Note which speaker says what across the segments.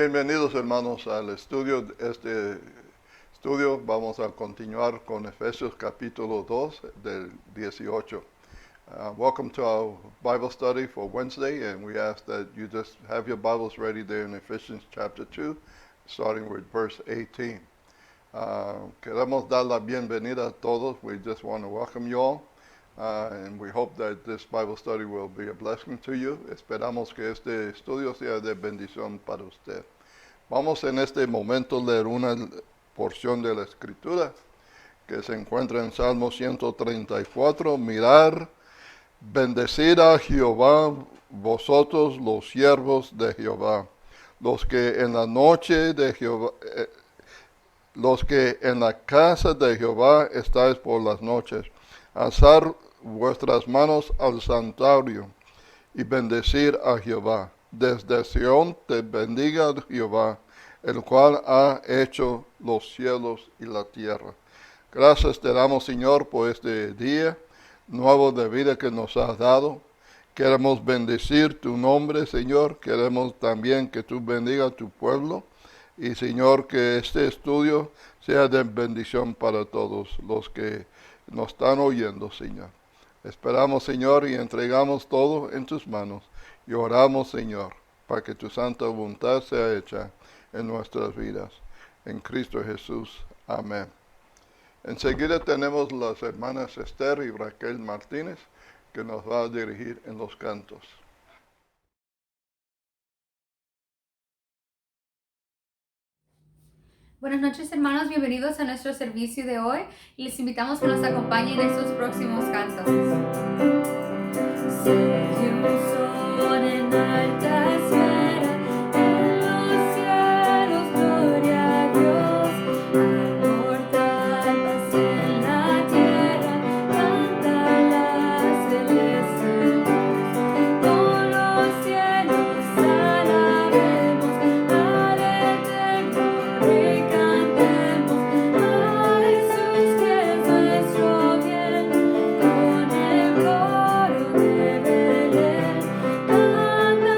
Speaker 1: Bienvenidos hermanos al estudio. Este estudio vamos a continuar con Efesios capítulo 2 del 18. Welcome to our Bible study for Wednesday, and we ask that you just have your Bibles ready there in Ephesians chapter 2, starting with verse 18. Queremos dar la bienvenida a todos. We just want to welcome you all. And we hope that this Bible study will be a blessing to you. Esperamos que este estudio sea de bendición para usted. Vamos en este momento a leer una porción de la Escritura que se encuentra en Salmo 134. Mirar, bendecid a Jehová, vosotros los siervos de Jehová, los que en la noche de Jehová, los que en la casa de Jehová estáis por las noches. Alzar vuestras manos al santuario y bendecir a Jehová. Desde Sión te bendiga Jehová, el cual ha hecho los cielos y la tierra. Gracias te damos, Señor, por este día nuevo de vida que nos has dado. Queremos bendecir tu nombre, Señor. Queremos también que tú bendiga a tu pueblo. Y, Señor, que este estudio sea de bendición para todos los que nos están oyendo, Señor. Esperamos, Señor, y entregamos todo en tus manos. Y oramos, Señor, para que tu santa voluntad sea hecha en nuestras vidas. En Cristo Jesús. Amén. Enseguida tenemos las hermanas Esther y Raquel Martínez, que nos va a dirigir en los cantos.
Speaker 2: Buenas noches, hermanos, bienvenidos a nuestro servicio de hoy y les invitamos que nos acompañen en estos próximos cantos. En alta esfera, en los cielos, gloria a Dios, mortal paz en la tierra, canta la celeste voz. Con los cielos alabemos al eterno Rey, cantemos a Jesús que es nuestro bien, con el coro de Belén, canta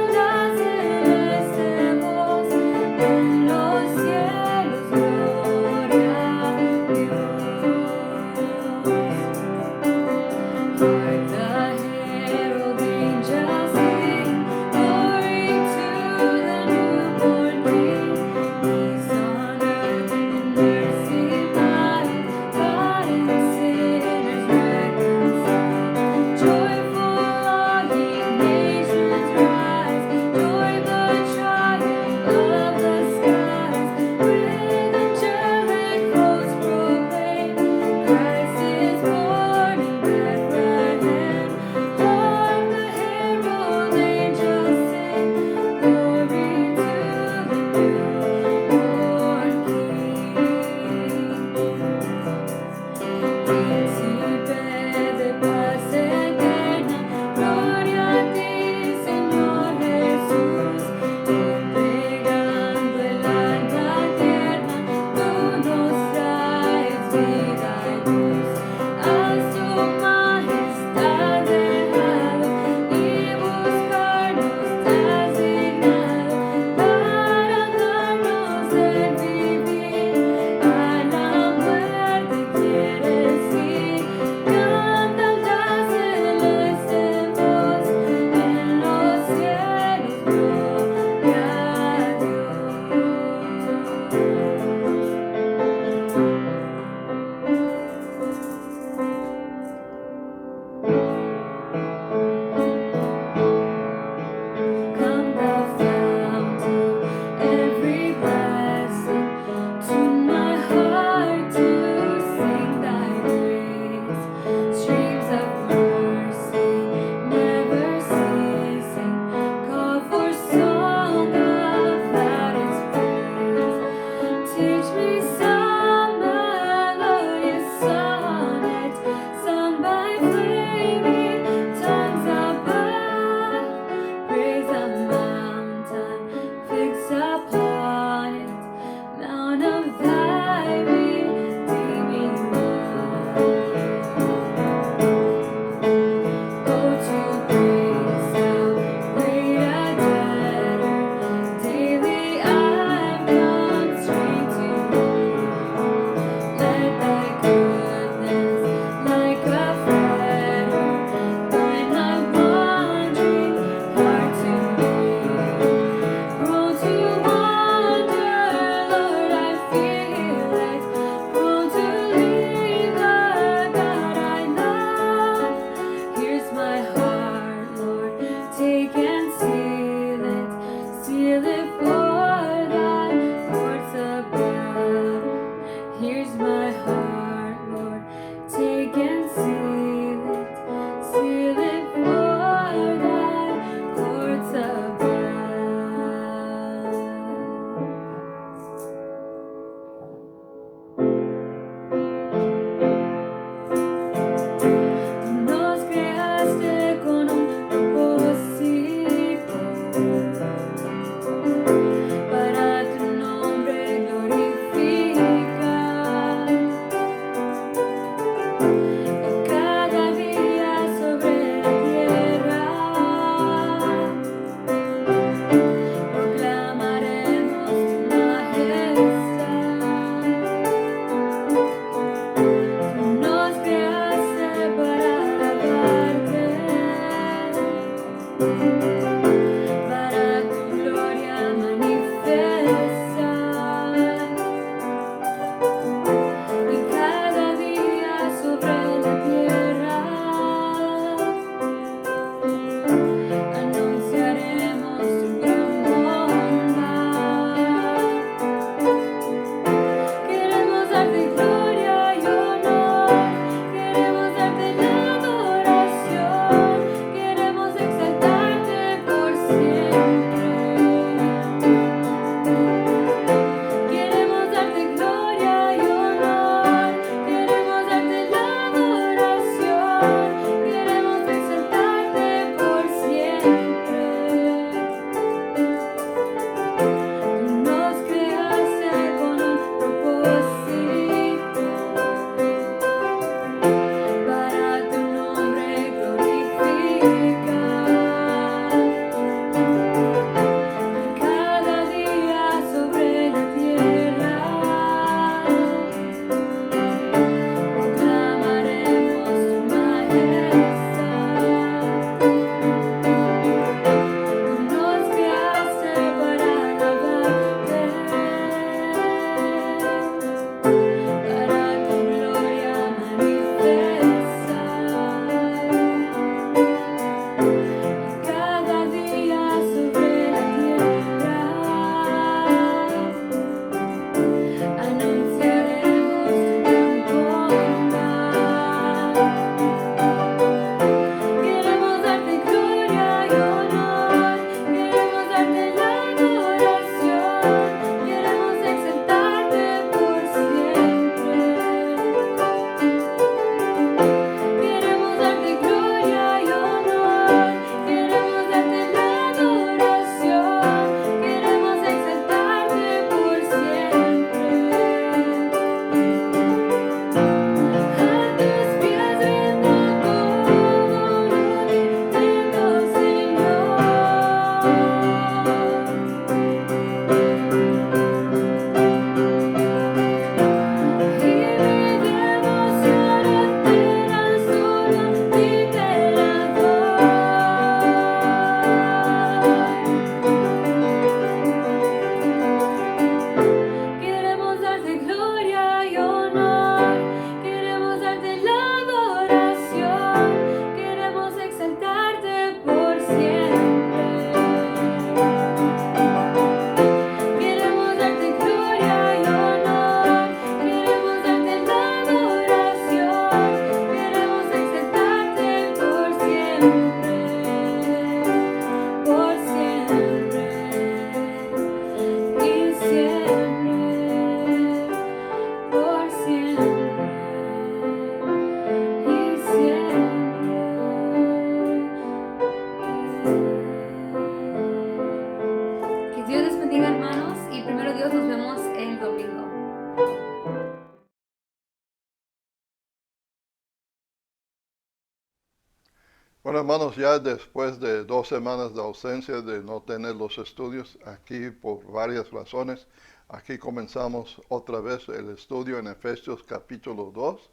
Speaker 1: Bueno, hermanos, ya después de 2 semanas de ausencia de no tener los estudios aquí por varias razones, aquí comenzamos otra vez el estudio en Efesios capítulo 2,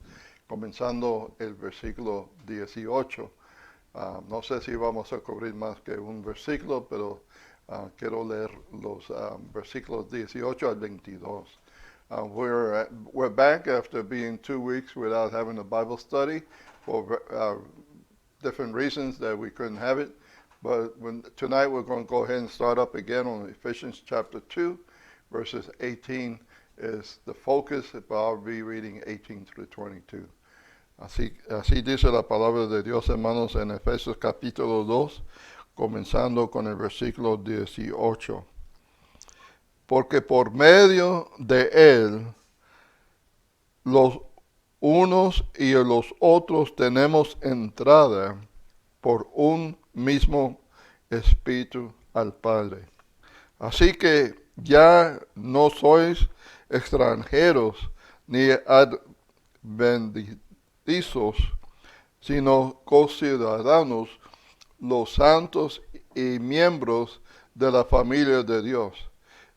Speaker 1: comenzando el versículo 18. No sé si vamos a cubrir más que un versículo, pero quiero leer los versículos 18 al 22. We're back after being 2 weeks without having a Bible study for different reasons that we couldn't have it. But tonight we're going to go ahead and start up again on Ephesians chapter 2, verses 18 is the focus, but I'll be reading 18 through 22. Así dice la palabra de Dios, hermanos, en Efesios capítulo 2, comenzando con el versículo 18. Porque por medio de él, los unos y los otros tenemos entrada por un mismo Espíritu al Padre. Así que ya no sois extranjeros ni advenedizos, sino conciudadanos, los santos y miembros de la familia de Dios,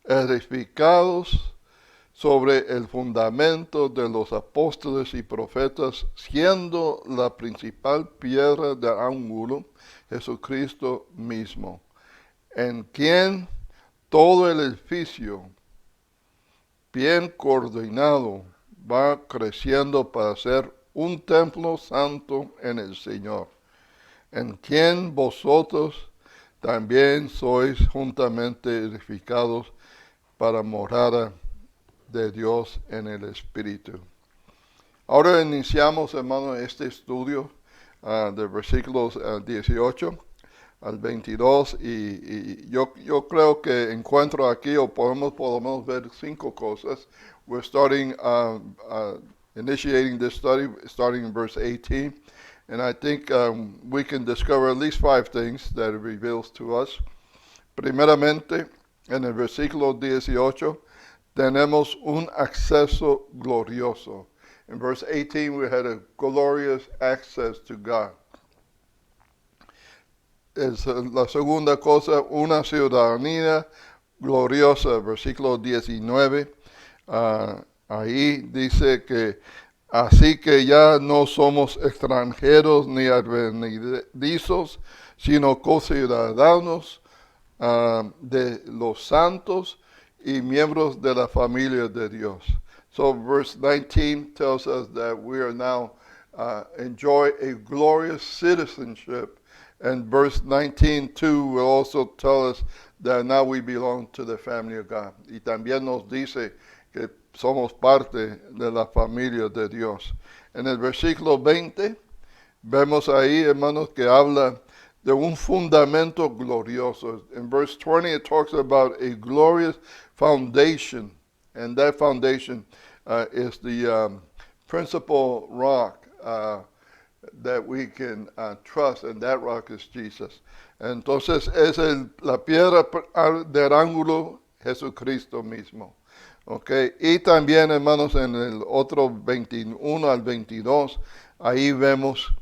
Speaker 1: edificados sobre el fundamento de los apóstoles y profetas, siendo la principal piedra de ángulo Jesucristo mismo, en quien todo el edificio, bien coordinado, va creciendo para ser un templo santo en el Señor, en quien vosotros también sois juntamente edificados para morada de Dios en el Espíritu. Ahora iniciamos, hermano, este estudio de versículos 18 al 22 y yo creo que encuentro aquí o podemos por lo menos ver 5 cosas. We're starting, initiating this study, starting in verse 18, and I think we can discover at least 5 things that it reveals to us. Primeramente, en el versículo 18, tenemos un acceso glorioso. In verse 18, we had a glorious access to God. Es la segunda cosa, una ciudadanía gloriosa. Versículo 19, ahí dice que así que ya no somos extranjeros ni advenedizos, sino conciudadanos de los santos y miembros de la familia de Dios. So verse 19 tells us that we are now enjoy a glorious citizenship, and verse 19:2 will also tell us that now we belong to the family of God. Y también nos dice que somos parte de la familia de Dios. En el versículo 20 vemos ahí, hermanos, que habla de un fundamento glorioso. In verse 20 it talks about a glorious foundation, and that foundation is the principal rock that we can trust, and that rock is Jesus. Entonces es la piedra del ángulo Jesucristo mismo. Okay. Y también, hermanos, en el otro 21 al 22, ahí vemos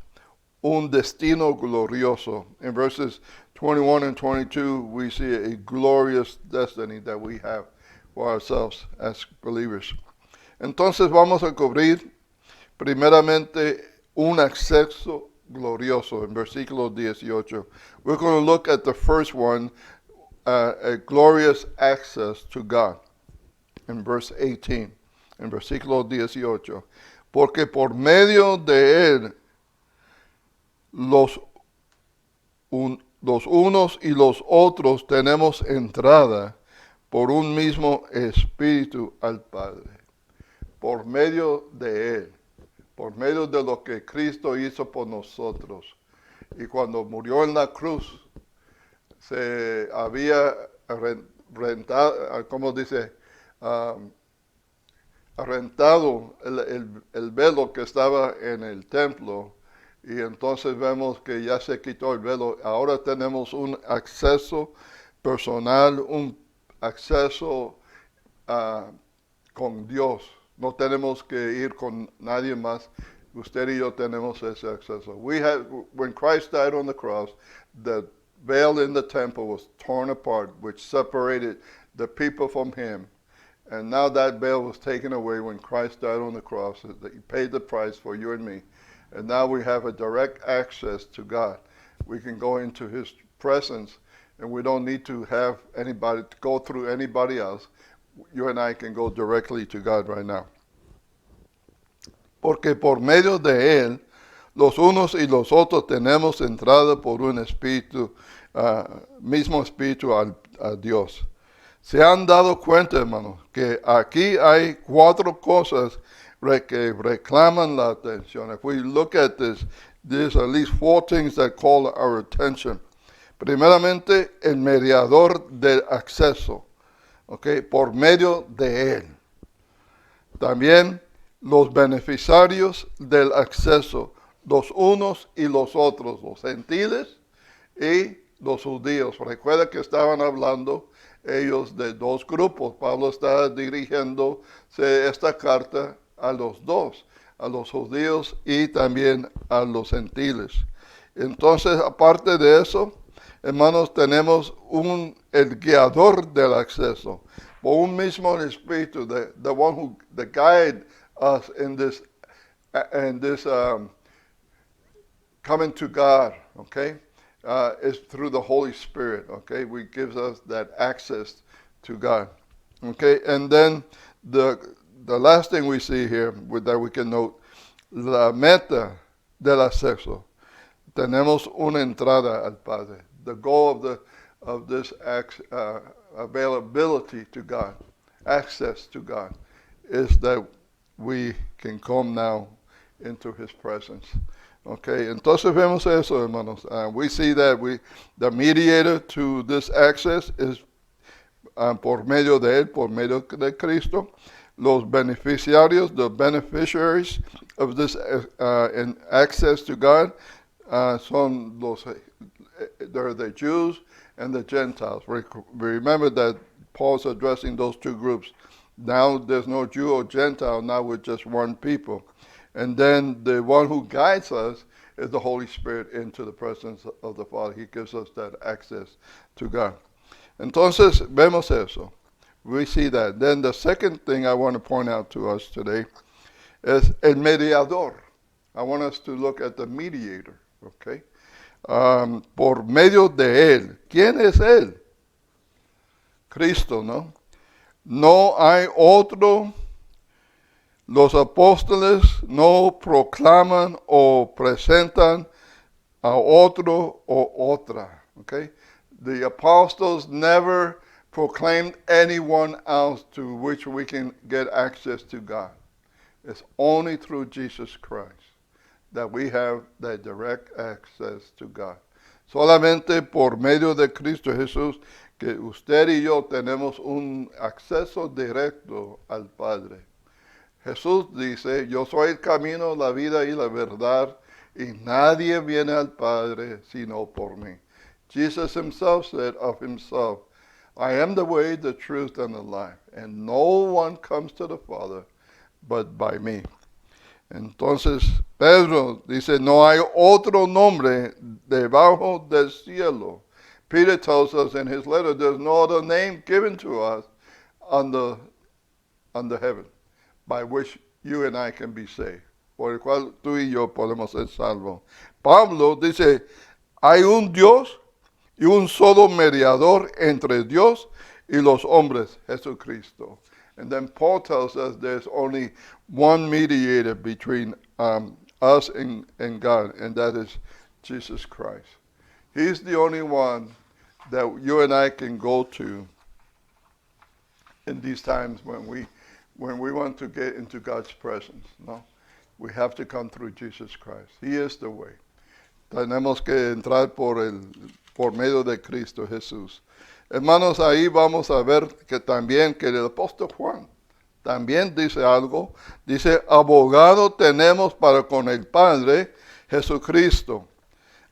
Speaker 1: un destino glorioso. In verses 21 and 22, we see a glorious destiny that we have for ourselves as believers. Entonces vamos a cubrir primeramente un acceso glorioso en versículo 18. We're going to look at the first one, a glorious access to God, in verse 18, en versículo 18. Porque por medio de él los unos y los otros tenemos entrada por un mismo Espíritu al Padre. Por medio de él, por medio de lo que Cristo hizo por nosotros. Y cuando murió en la cruz, se había rentado, ¿cómo dice? Rentado el velo que estaba en el templo, y entonces vemos que ya se quitó el velo. Ahora tenemos un acceso personal, un acceso con Dios. No tenemos que ir con nadie más. Usted y yo tenemos ese acceso. When Christ died on the cross, the veil in the temple was torn apart, which separated the people from him. And now that veil was taken away when Christ died on the cross. He paid the price for you and me. And now we have a direct access to God. We can go into his presence, and we don't need to have anybody to go through anybody else. You and I can go directly to God right now. Porque por medio de él, los unos y los otros tenemos entrada por un espíritu, mismo espíritu a Dios. Se han dado cuenta, hermanos, que aquí hay 4 cosas que reclaman la atención. If we look at this, there's at least 4 things that call our attention. Primeramente, el mediador del acceso, okay, por medio de él. También los beneficiarios del acceso, los unos y los otros, los gentiles y los judíos. Recuerda que estaban hablando ellos de 2 grupos. Pablo está dirigiendo esta carta a los 2, a los judíos y también a los gentiles. Entonces, aparte de eso, hermanos, tenemos el guiador del acceso, por un mismo espíritu, the one who guide us in this coming to God, okay, is through the Holy Spirit, okay, which gives us that access to God, okay. And then the last thing we see here that we can note, la meta del acceso. Tenemos una entrada al Padre. The goal of this availability to God, access to God, is that we can come now into his presence. Okay, entonces vemos eso, hermanos. We see that the mediator to this access is por medio de él, por medio de Cristo. Los beneficiarios, the beneficiaries of this access to God, son they're the Jews and the Gentiles. Remember that Paul's addressing those 2 groups. Now there's no Jew or Gentile, now we're just one people. And then the one who guides us is the Holy Spirit into the presence of the Father. He gives us that access to God. Entonces, vemos eso. We see that. Then the second thing I want to point out to us today is el mediador. I want us to look at the mediator, okay? Por medio de él. ¿Quién es él? Cristo, ¿no? No hay otro. Los apóstoles no proclaman o presentan a otro o otra, okay? The apostles never proclaimed anyone else to which we can get access to God. It's only through Jesus Christ that we have that direct access to God. Solamente por medio de Cristo Jesús que usted y yo tenemos un acceso directo al Padre. Jesús dice, yo soy el camino, la vida y la verdad, y nadie viene al Padre sino por mí. Jesus himself said of himself, I am the way, the truth, and the life, and no one comes to the Father but by me. Entonces, Pedro dice, no hay otro nombre debajo del cielo. Peter tells us in his letter, there's no other name given to us under heaven by which you and I can be saved, por el cual tú y yo podemos ser salvos. Pablo dice, hay un Dios y un solo mediador entre Dios y los hombres, Jesucristo. And then Paul tells us there's only one mediator between us and God, and that is Jesus Christ. He's the only one that you and I can go to in these times when we want to get into God's presence. No, we have to come through Jesus Christ. He is the way. Tenemos que entrar por medio de Cristo Jesús. Hermanos, ahí vamos a ver que también que el apóstol Juan también dice algo. Dice, abogado tenemos para con el Padre, Jesucristo.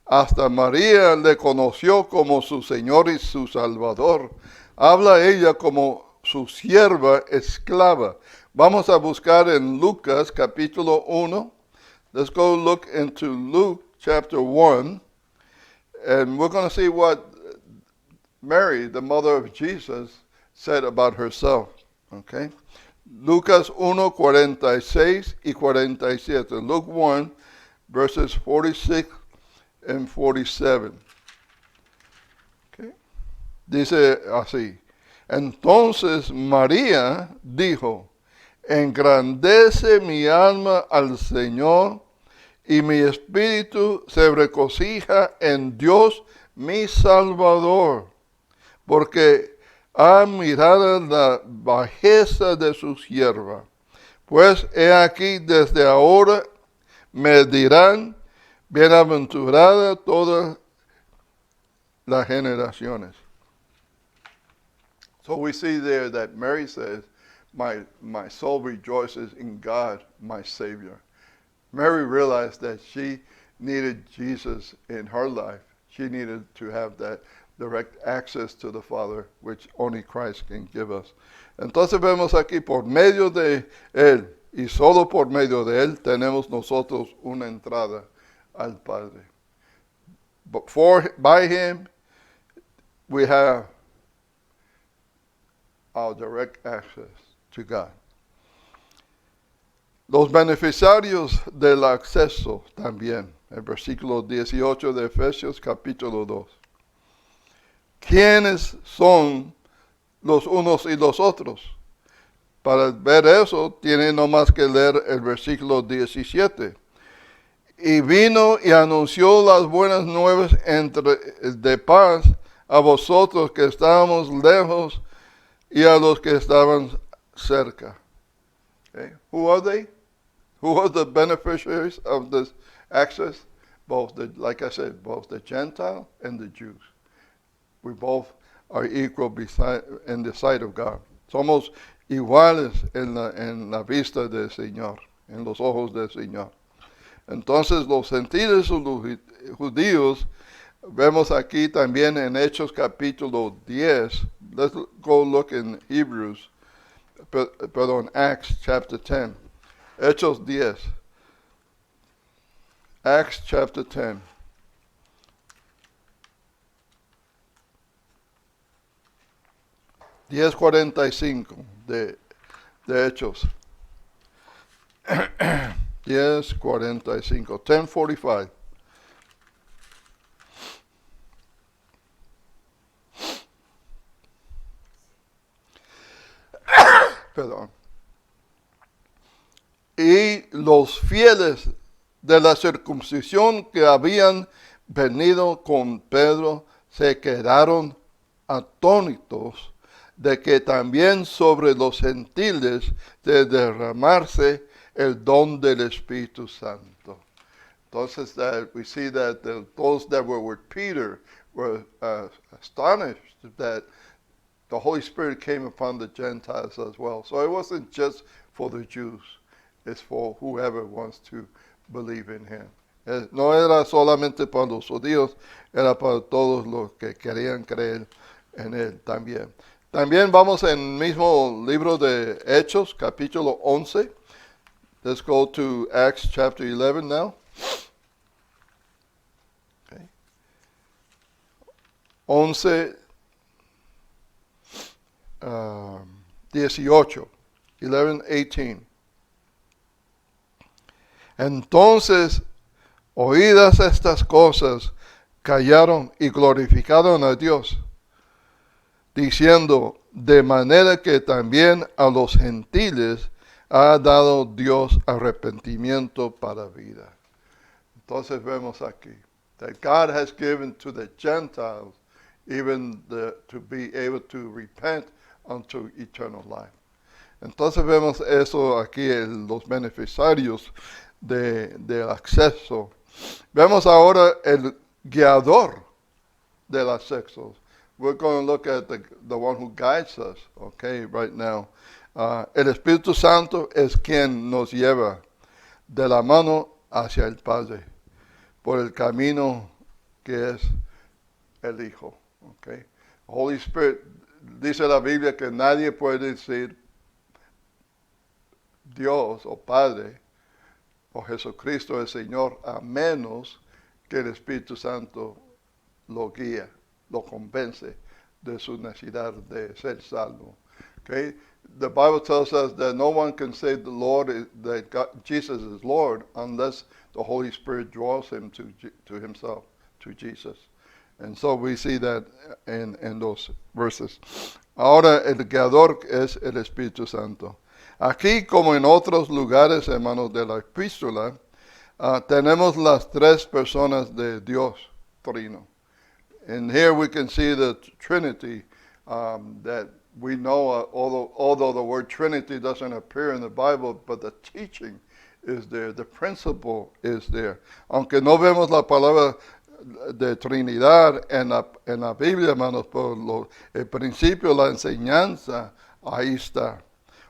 Speaker 1: Hasta María le conoció como su Señor y su Salvador. Habla ella como su sierva esclava. Vamos a buscar en Lucas capítulo 1. Let's go look into Luke chapter 1, and we're going to see what Mary, the mother of Jesus, said about herself. Okay? Lucas 1:46 y 47. Luke 1, verses 46 and 47. Okay? Dice así. Entonces María dijo, engrandece mi alma al Señor y mi espíritu se regocija en Dios mi Salvador, porque ha mirado la bajeza de su sierva. Pues he aquí desde ahora me dirán, bienaventurada todas las generaciones. So we see there that Mary says, my soul rejoices in God, my Savior. Mary realized that she needed Jesus in her life. She needed to have that direct access to the Father, which only Christ can give us. Entonces vemos aquí, por medio de Él, y solo por medio de Él, tenemos nosotros una entrada al Padre. But by Him, we have our direct access to God. Los beneficiarios del acceso también, el versículo 18 de Efesios capítulo 2. ¿Quiénes son los unos y los otros? Para ver eso, tiene nomás que leer el versículo 17. Y vino y anunció las buenas nuevas de paz a vosotros que estábamos lejos y a los que estaban cerca. Okay. Who are they? Who are the beneficiaries of this access? Like I said, both the Gentile and the Jews. We both are equal in the sight of God. Somos iguales en la vista del Señor, en los ojos del Señor. Entonces los gentiles judíos, vemos aquí también en Hechos capítulo 10. Let's go look in Acts chapter 10. Hechos 10. Acts chapter 10. Diez 45 de Hechos. 10:45. 10:45. Perdón. Y los fieles de la circuncisión que habían venido con Pedro se quedaron atónitos de que también sobre los gentiles de derramarse el don del Espíritu Santo. Entonces we see that those that were with Peter were astonished that the Holy Spirit came upon the Gentiles as well. So it wasn't just for the Jews. It's for whoever wants to believe in Him. No era solamente para los judíos, era para todos los que querían creer en Él también. También vamos en el mismo libro de Hechos, capítulo 11. Let's go to Acts chapter 11 now. Okay. 11, 18. 11:18. Entonces, oídas estas cosas, callaron y glorificaron a Dios, diciendo, de manera que también a los gentiles ha dado Dios arrepentimiento para vida. Entonces vemos aquí that God has given to the Gentiles even to be able to repent unto eternal life. Entonces vemos eso aquí en los beneficiarios del acceso. Vemos ahora el guiador del acceso. We're going to look at the one who guides us, okay, right now. El Espíritu Santo es quien nos lleva de la mano hacia el Padre por el camino que es el Hijo, okay. Holy Spirit, dice la Biblia que nadie puede decir Dios o Padre o Jesucristo el Señor, a menos que el Espíritu Santo lo guía, lo convence de su necesidad de ser salvo. Okay? The Bible tells us that no one can say the Lord that God, Jesus is Lord unless the Holy Spirit draws him to himself, to Jesus. And so we see that in those verses. Ahora el guiador es el Espíritu Santo. Aquí, como en otros lugares, hermanos, de la epístola, tenemos las tres personas de Dios, Trino. And here we can see the Trinity that we know, although the word Trinity doesn't appear in the Bible, but the teaching is there, the principle is there. Aunque no vemos la palabra de Trinidad en la Biblia, hermanos, por el principio, la enseñanza, ahí está,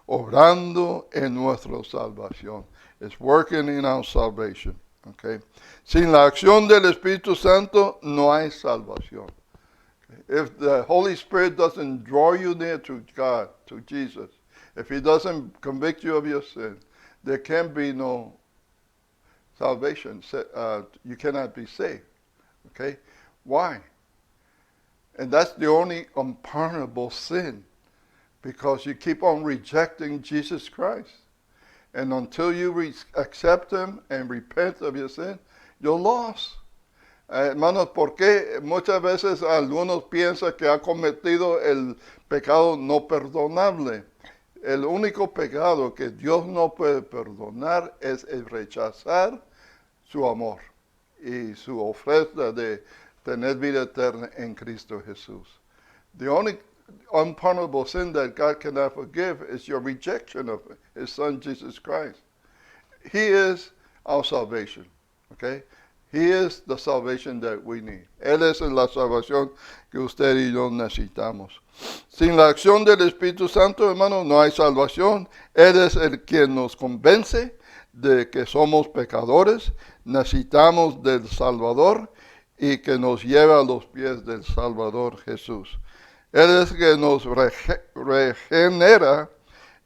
Speaker 1: obrando en nuestra salvación. It's working in our salvation. Okay. Sin la acción del Espíritu Santo no hay salvación. Okay. If the Holy Spirit doesn't draw you near to God, to Jesus, if He doesn't convict you of your sin, there can be no salvation. You cannot be saved. Okay? Why? And that's the only unpardonable sin, because you keep on rejecting Jesus Christ. And until you accept Him and repent of your sin, you're lost. Hermanos, ¿por qué muchas veces algunos piensan que ha cometido el pecado no perdonable? El único pecado que Dios no puede perdonar es el rechazar su amor y su oferta de tener vida eterna en Cristo Jesús. The only unpardonable sin that God cannot forgive is your rejection of His Son, Jesus Christ. He is our salvation, okay? He is the salvation that we need. Él es la salvación que usted y yo necesitamos. Sin la acción del Espíritu Santo, hermano, no hay salvación. Él es el quien nos convence de que somos pecadores, necesitamos del Salvador y que nos lleva a los pies del Salvador Jesús. Él es que nos regenera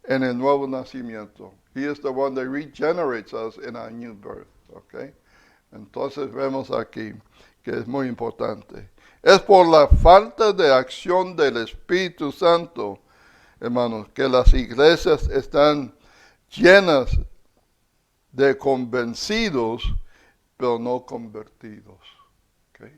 Speaker 1: en el nuevo nacimiento. He is the one that regenerates us in our new birth. Okay? Entonces vemos aquí que es muy importante. Es por la falta de acción del Espíritu Santo, hermanos, que las iglesias están llenas de convencidos, pero no convertidos. Okay?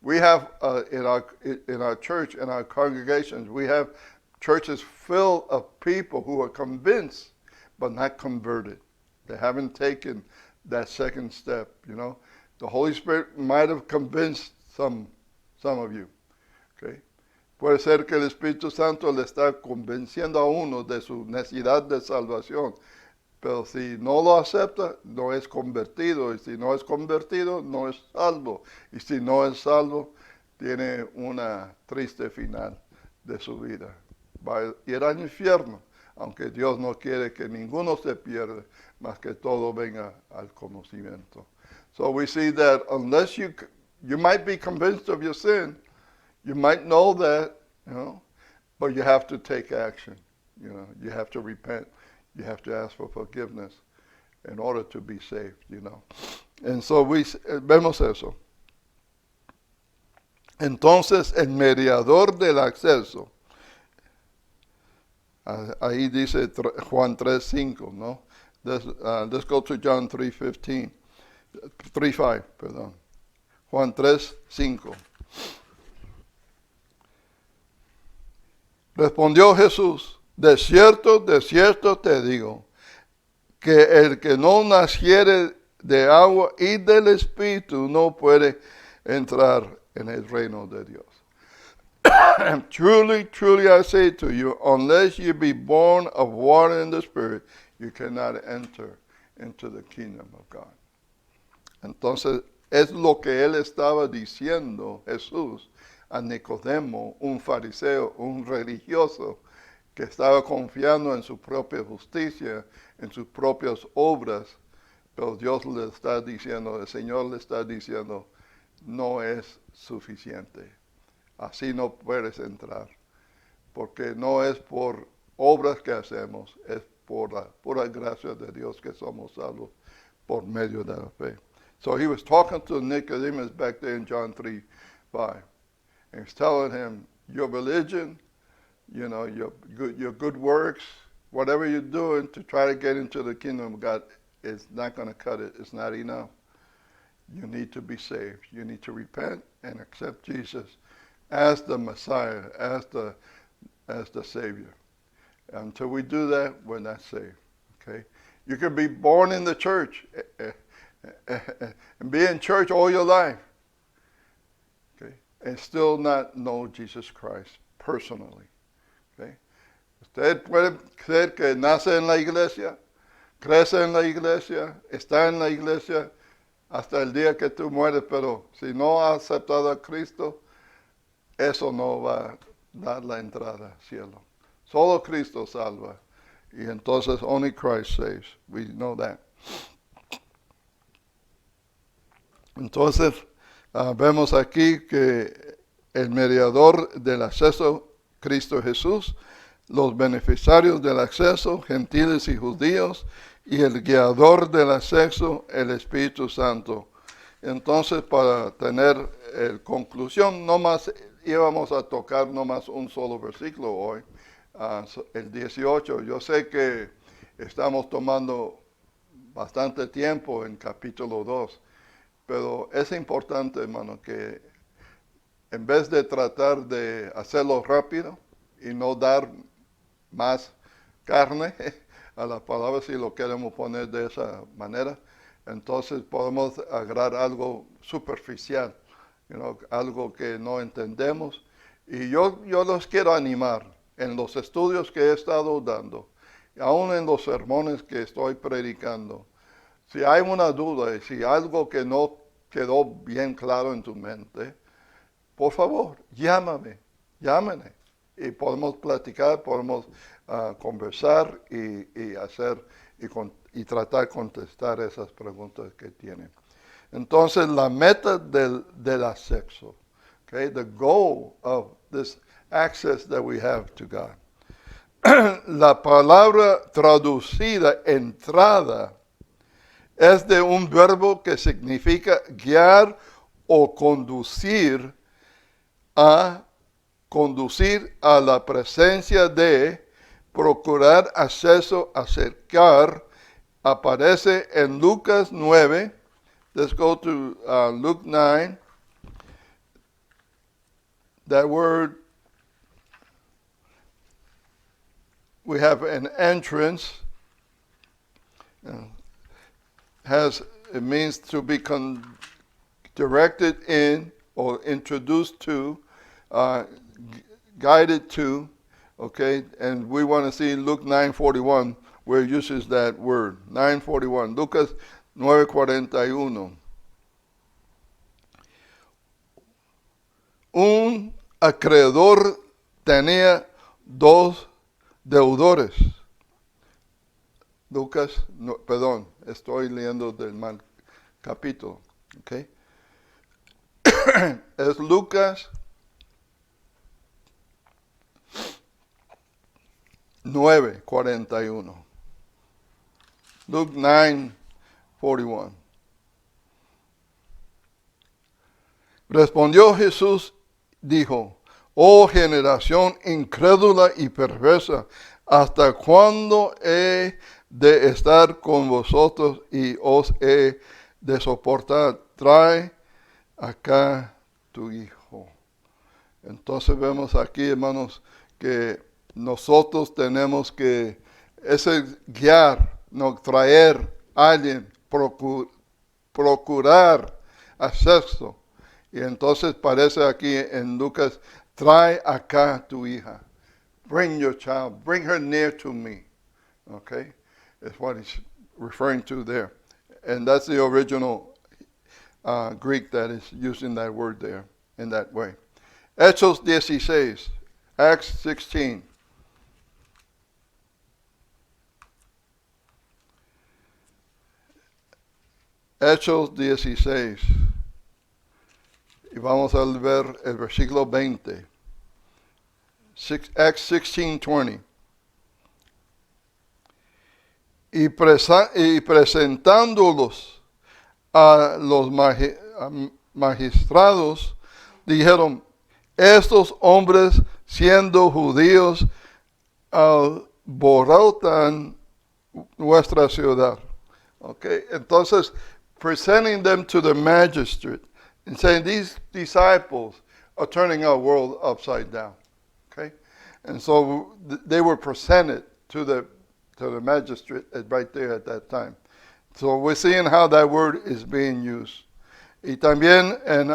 Speaker 1: We have in our church, in our congregations, we have churches full of people who are convinced but not converted. They haven't taken that second step, you know. The Holy Spirit might have convinced some of you. Okay? Puede ser que el Espíritu Santo le está convenciendo a uno de su necesidad de salvación. Pero si no lo acepta, no es convertido. Y si no es convertido, no es salvo. Y si no es salvo, tiene una triste final de su vida. Va a ir al infierno, aunque Dios no quiere que ninguno se pierda, más que todo venga al conocimiento. So we see that unless you might be convinced of your sin, you might know that, you know, but you have to take action. You know, you have to repent. You have to ask for forgiveness in order to be saved, you know. And so vemos eso. Entonces, el mediador del acceso, ahí dice Juan 3:5, ¿no? Let's go to John 3:5, perdón. Juan 3:5. Respondió Jesús: de cierto te digo, que el que no naciere de agua y del Espíritu no puede entrar en el reino de Dios. Truly, truly I say to you, unless you be born of water and the Spirit, you cannot enter into the kingdom of God. Entonces, es lo que él estaba diciendo, Jesús, a Nicodemo, un fariseo, un religioso, que estaba confiando en su propia justicia, en sus propias obras, pero Dios le está diciendo, el Señor le está diciendo, no es suficiente. Así no puedes entrar, porque no es por obras que hacemos, es por la pura gracia de Dios que somos salvos por medio de la fe. So he was talking to Nicodemus back there in John 3:5. And he's telling him, your religion, your good works, whatever you're doing to try to get into the kingdom of God is not going to cut it. It's not enough. You need to be saved. You need to repent and accept Jesus as the Messiah, as the Savior. Until we do that, we're not saved. Okay? You can be born in the church and be in church all your life, okay, and still not know Jesus Christ personally. Okay? Usted puede ser que nace en la iglesia, crece en la iglesia, está en la iglesia hasta el día que tú mueres, pero si no has aceptado a Cristo, eso no va a dar la entrada al cielo. Solo Cristo salva. Y entonces, only Christ saves. We know that. Entonces, vemos aquí que el mediador del acceso, Cristo Jesús, los beneficiarios del acceso, gentiles y judíos, y el guiador del acceso, el Espíritu Santo. Entonces, para tener conclusión, nomás íbamos a tocar nomás un solo versículo hoy, el 18. Yo sé que estamos tomando bastante tiempo en capítulo 2, pero es importante, hermano, que en vez de tratar de hacerlo rápido y no dar más carne a la palabra, si lo queremos poner de esa manera, entonces podemos agarrar algo superficial, algo que no entendemos. Y yo los quiero animar en los estudios que he estado dando, aún en los sermones que estoy predicando. Si hay una duda y si algo que no quedó bien claro en tu mente, por favor, llámame. Y podemos platicar, podemos conversar y hacer y tratar de contestar esas preguntas que tienen. Entonces, la meta del acceso, okay, the goal of this access that we have to God. La palabra traducida entrada es de un verbo que significa guiar o conducir a la presencia de, procurar acceso, acercar. Aparece en Lucas 9. Let's go to Luke 9. That word, we have an entrance. It means to be directed in or introduced to, guided to, okay? And we want to see Luke 9:41 where it uses that word. 9:41. Lucas 9:41. Un acreedor tenía dos deudores. Lucas, no, perdón, estoy leyendo del mal capítulo, ¿ok? Es Lucas 9:41. Luke 9:41. Respondió Jesús, dijo, oh generación incrédula y perversa, ¿hasta cuándo he de estar con vosotros y os he de soportar? Trae acá tu hijo. Entonces vemos aquí, hermanos, que nosotros tenemos que guiar, no traer a alguien, procurar acceso. Y entonces parece aquí en Lucas, trae acá tu hija. Bring your child, bring her near to me. Okay? That's what he's referring to there. And that's the original Greek that is using that word there in that way. Hechos 16, Acts 16. Hechos 16. Y vamos a ver el versículo 20. Acts 16:20. y presentándolos a los magistrados, dijeron, estos hombres siendo judíos alborotan nuestra ciudad. Okay, entonces, presenting them to the magistrate and saying these disciples are turning our world upside down. Okay, and so they were presented to the magistrate right there at that time. So we're seeing how that word is being used. Y también en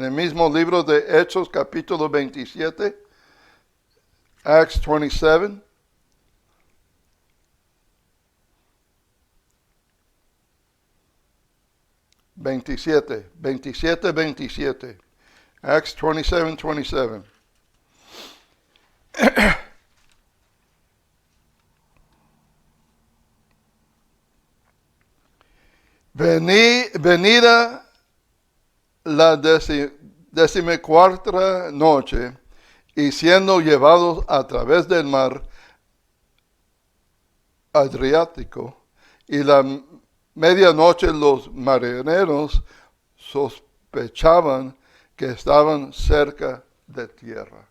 Speaker 1: el mismo libro de Hechos, capítulo 27, Acts 27. Acts 27:27. Venida la 14ª noche y siendo llevados a través del mar Adriático y la medianoche los marineros sospechaban que estaban cerca de tierra.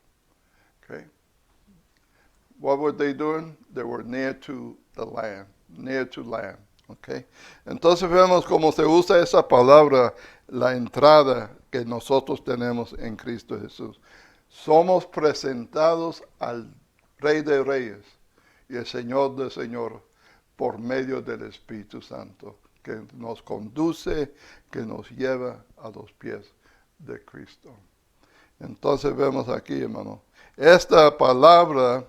Speaker 1: Okay. What were they doing? They were near to the land, near to land. Okay. Entonces vemos cómo se usa esa palabra, la entrada que nosotros tenemos en Cristo Jesús. Somos presentados al Rey de Reyes y el Señor de Señores por medio del Espíritu Santo, que nos conduce, que nos lleva a los pies de Cristo. Entonces vemos aquí, hermano, esta palabra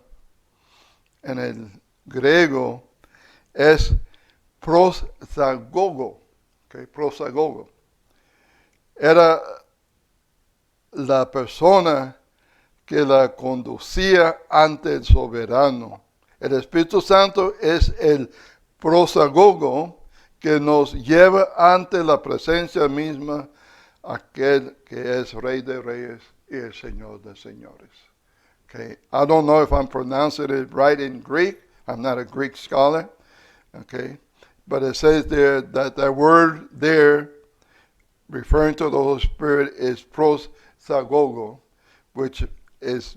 Speaker 1: en el griego es prosagogo. Okay, prosagogo. Era la persona que la conducía ante el soberano. El Espíritu Santo es el prosagogo que nos lleva ante la presencia misma, aquel que es Rey de Reyes y el Señor de Señores. Okay, I don't know if I'm pronouncing it right in Greek. I'm not a Greek scholar. Okay, but it says there that word there, referring to the Holy Spirit, is prosagogo, which is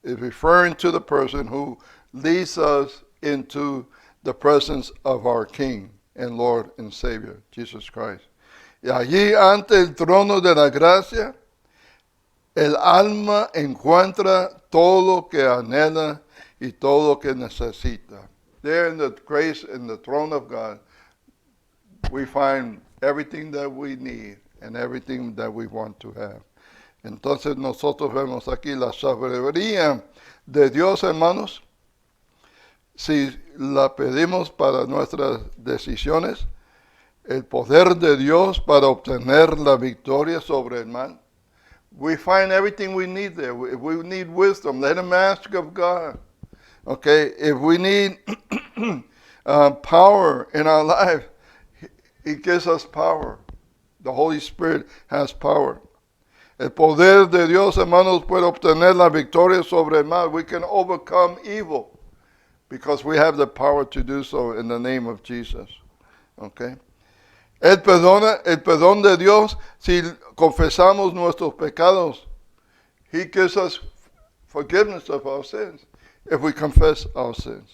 Speaker 1: referring to the person who leads us into the presence of our King and Lord and Savior, Jesus Christ. Y allí ante el trono de la gracia, el alma encuentra todo lo que anhela y todo lo que necesita. There in the grace, in the throne of God, we find everything that we need and everything that we want to have. Entonces nosotros vemos aquí la sabiduría de Dios, hermanos. Si la pedimos para nuestras decisiones, el poder de Dios para obtener la victoria sobre el mal. We find everything we need there. If we need wisdom, let him ask of God. Okay, if we need power in our life, he gives us power. The Holy Spirit has power. El poder de Dios, hermanos, puede obtener la victoria sobre el mal. We can overcome evil because we have the power to do so in the name of Jesus. Okay. El perdón de Dios, si confesamos nuestros pecados, he gives us forgiveness of our sins if we confess our sins.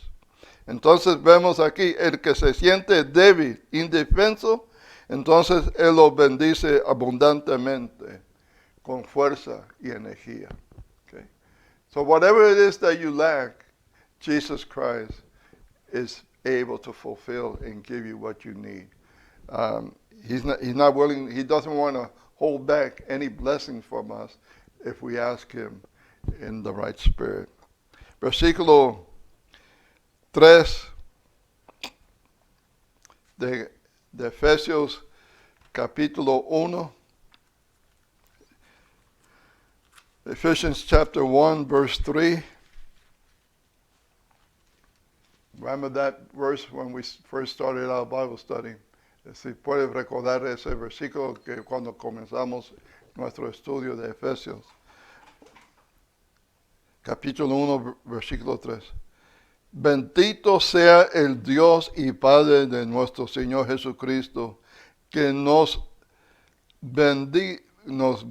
Speaker 1: Entonces vemos aquí, el que se siente débil, indefenso, entonces él lo bendice abundantemente, con fuerza y energía. Okay? So whatever it is that you lack, Jesus Christ is able to fulfill and give you what you need. He's not willing, he doesn't want to hold back any blessing from us if we ask him in the right spirit. Versículo 3 de Efesios capítulo 1. Ephesians chapter 1 verse 3. Remember that verse when we first started our Bible study. Si puedes recordar ese versículo que cuando comenzamos nuestro estudio de Efesios. Capítulo 1, versículo 3. Bendito sea el Dios y Padre de nuestro Señor Jesucristo, que nos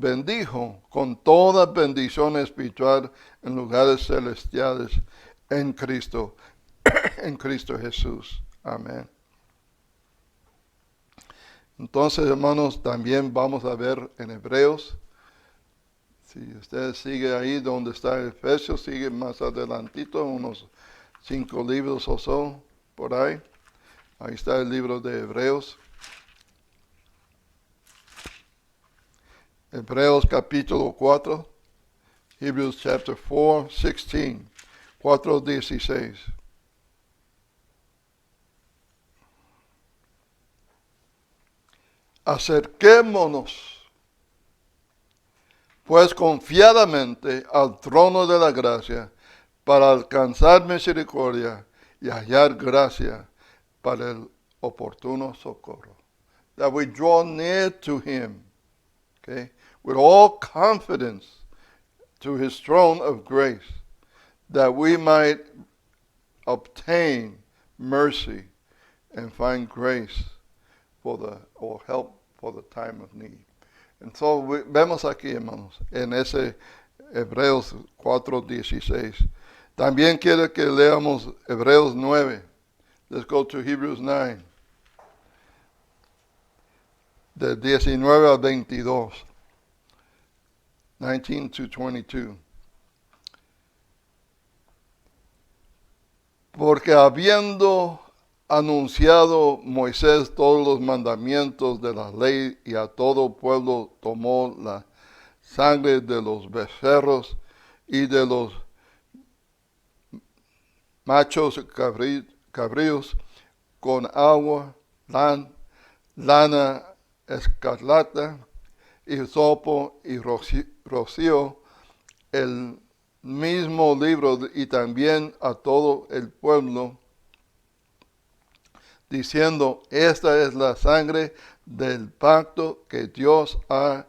Speaker 1: bendijo con toda bendición espiritual en lugares celestiales en Cristo, en Cristo Jesús. Amén. Entonces, hermanos, también vamos a ver en Hebreos. Si usted sigue ahí donde está Efesios, sigue más adelantito, unos 5 libros o so, por ahí. Ahí está el libro de Hebreos. Hebreos capítulo 4. Hebrews chapter 4, 16. 4:16. Acerquémonos, pues confiadamente al trono de la gracia para alcanzar misericordia y hallar gracia para el oportuno socorro. That we draw near to him, okay, with all confidence to his throne of grace, that we might obtain mercy and find grace or help for the time of need. Entonces vemos aquí, hermanos, en ese Hebreos 4:16. También quiere que leamos Hebreos 9. Let's go to Hebrews 9. De 19 al 22. 19 to 22. Porque habiendo anunciado Moisés todos los mandamientos de la ley y a todo pueblo tomó la sangre de los becerros y de los machos cabríos con agua, lana escarlata, hisopo y rocío, el mismo libro y también a todo el pueblo, diciendo, esta es la sangre del pacto que Dios ha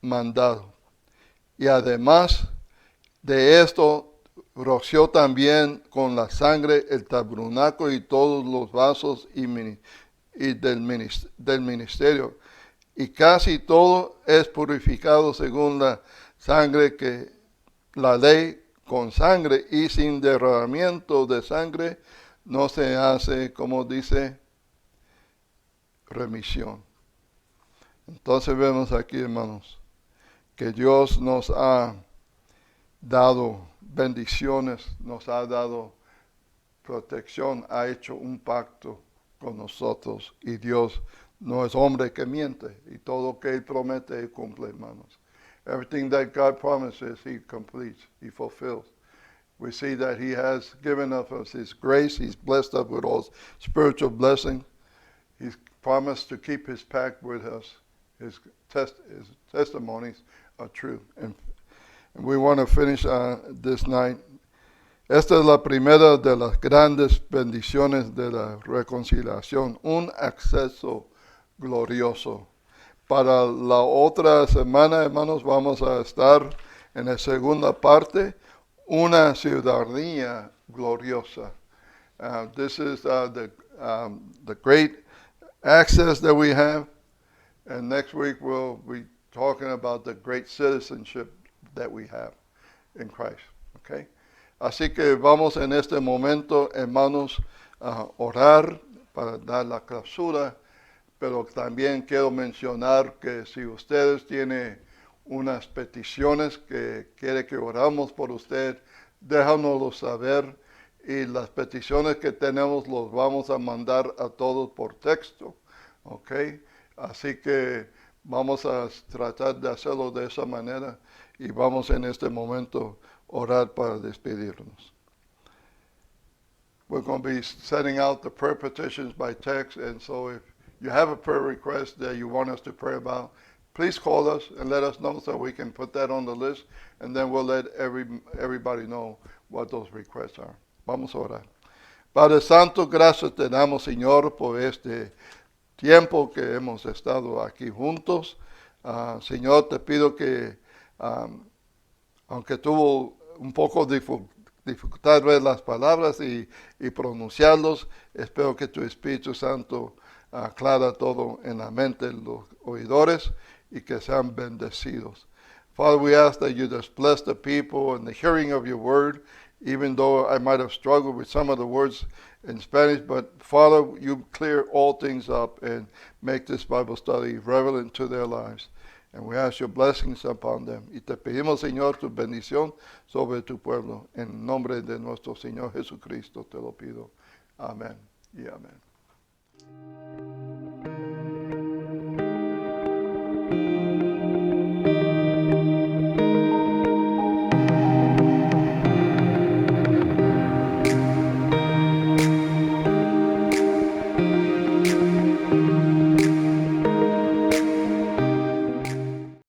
Speaker 1: mandado. Y además de esto, roció también con la sangre el tabernáculo y todos los vasos y del ministerio. Y casi todo es purificado según la sangre que la ley con sangre y sin derramamiento de sangre no se hace, como dice, remisión. Entonces vemos aquí, hermanos, que Dios nos ha dado bendiciones, nos ha dado protección, ha hecho un pacto con nosotros y Dios no es hombre que miente y todo lo que Él promete, Él cumple, hermanos. Everything that God promises, He completes, He fulfills. We see that He has given us His grace. He's blessed us with all spiritual blessings. He's promised to keep His pact with us. His testimonies are true. And we want to finish this night. Esta es la primera de las grandes bendiciones de la reconciliación, un acceso glorioso. Para la otra semana, hermanos, vamos a estar en la segunda parte, una ciudadanía gloriosa. This is the great access that we have, and next week we'll be talking about the great citizenship that we have in Christ. Okay? Así que vamos en este momento, hermanos, a orar para dar la clausura, pero también quiero mencionar que si ustedes tienen unas peticiones que quiere que oramos por usted, déjanoslo saber y las peticiones que tenemos los vamos a mandar a todos por texto, ¿ok? Así que vamos a tratar de hacerlo de esa manera y vamos en este momento orar para despedirnos. We're going to be setting out the prayer petitions by text, and so if you have a prayer request that you want us to pray about, please call us and let us know so we can put that on the list, and then we'll let everybody know what those requests are. Vamos a orar. Padre Santo, gracias te damos, Señor, por este tiempo que hemos estado aquí juntos. Señor, te pido que, aunque tuvo un poco de dificultad ver las palabras y pronunciarlos. Espero que tu Espíritu Santo aclara todo en la mente de los oidores y que sean bendecidos. Father, we ask that you just bless the people in the hearing of your word, even though I might have struggled with some of the words in Spanish, but Father, you clear all things up and make this Bible study relevant to their lives. And we ask your blessings upon them. Y te pedimos, Señor, tu bendición sobre tu pueblo. En nombre de nuestro Señor Jesucristo te lo pido. Amén y amén.